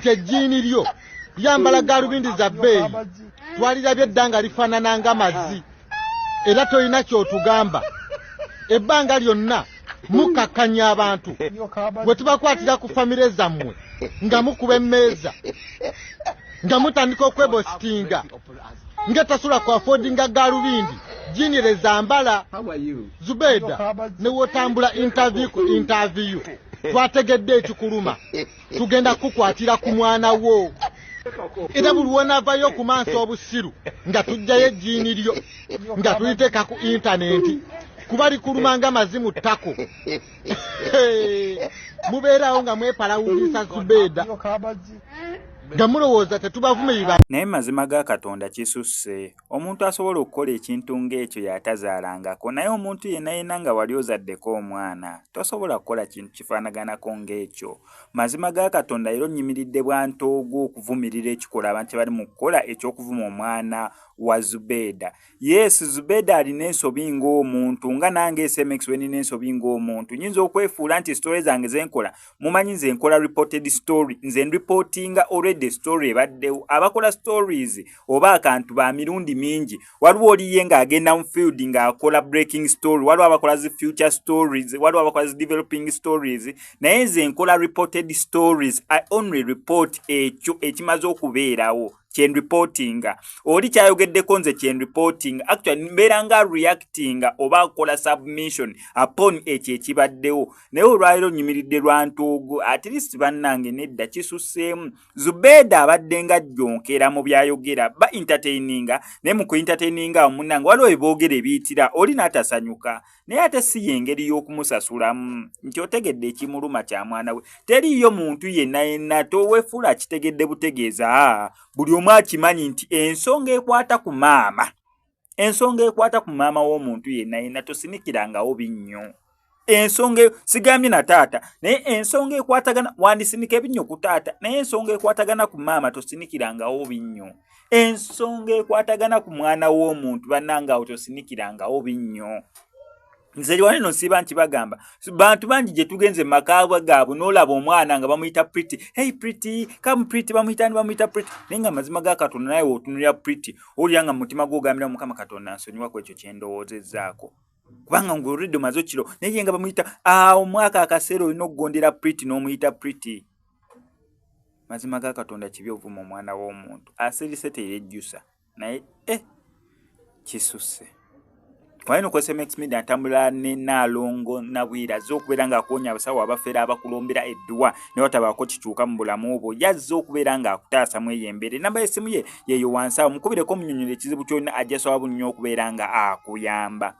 nti ejjiini lyo lyambala galubindi za bbeeyi twalirabye eddanga lifaanana nga mazzi era tolina kyotugamba ebbanga lyonna mukakkanya abantu bwe tubakwatira ku famire zammwe nga mukuba emmeeza nga mutandika okwebositinga ngatasula ku affordinga galubindi jinire zambala Zubedda ne wotambula interview ku interview twategedde ekikuluma tugenda kukwatira ku mwana wo era buli wonavayo ku maaso obusiru nga tujjayo ejjiini lyo nga tuliteeka ku intaneti kuba likuluma nga mazimu ttako mubeerawo nga mwepalawulisa Zubedda nga mulowooza tetubavumirira. Naye mazima ga Katonda Kisusse, omuntu asobola okukola ekintu ng'ekyo yatazaalangako, naye omuntu yenna nga wali ozaddeko omwana tosobola kukola kintu kifaanaganako ng'ekyo. Mazima ga Katonda era onnyimiridde bwantoogo okuvumirira ekikola abantu bali mu kukola eky'okuvuma omwana wa Zubedda. Yes, Zubedda alina ensobi ng'omuntu nga nange SMX we nina ensobi ng'omuntu. Nyinza okwefuula nti story zange zenkola mumanyi nze nkola reported story, nze reportinga already story ebaddewo. Abakola stories oba akantu ba mirundi mingi waliwo oliye ng'agenda mu field ng'akola breaking story, waliwo abakola zi future stories, waliwo abakola zi developing stories, naye nze nkola reported stories. I only report ekyo ekimaze okubeerawo chain reporting. Oli kyayogeddeko nze chain reporting actually mbeera nga reacting oba kola submission upon ekyo ekibaddewo. Naye olwaliro nyimiridde lwantoogo at least bannange Nedda Kisusseemu. Zubedda abadde nga jjonkera mu byayogera ba entertaininga, naye mu ku-entertaininga munnange waliwo eboogera ebiyitira oli n'atasanyuka, naye ate si yengeri y'okumusasulamu nti otegedde ekimuluma kya mwana we. Teriiyo muntu yenna toweefula akitegedde butegeeza buli omu akimanyi nti ensonga ekwata ku maama w'omuntu yenna tosinikirangawo binnyo. Ensonga sigambye na taata, naye ensonga ekwatagana wandisinika ebinnyo ku taata, naye ensonga ekwatagana ku maama tosinikirangawo binnyo. Ensonga ekwatagana ku mwana w'omuntu bannangawo tosinikirangawo binnyo. Nze wano nsiba nti bagamba bantu bangi gye tugenze makaabwa gaabwe n'olaba omwana nga bamuyita Pretty. Hey Pretty, come Pretty, bamuyita Pretty. Naye nga mazima ga Katonda naye w'otunulira Pretty olya nga mu mutima gw'ogambira Mukama Katonda nsonyiwa ku ekyo kye ndowoozezaako. Kubanga ng'oludde omaze kiro naye nga bamuyita omwaka akaseera olina okugondera Pretty n'omuyita Pretty. Mazima ga Katonda kibi ovuma omwana w'omuntu asirise teyejjusa naye Kisusse. Kwaino kwa SMX Media atambula ne Nalongo na Bwira z'okubeera nga akonya abasawo abafera abakulombera eddwa ne watabako kituuka mu bulamu obwo yazza okubeera nga akutaasa mu eyembere. Namba y'essimu ye yeyo wansi awo mukubireko munnyonnyola ekizibu kyonna ajja sawa bunnyo okubeera nga akuyamba.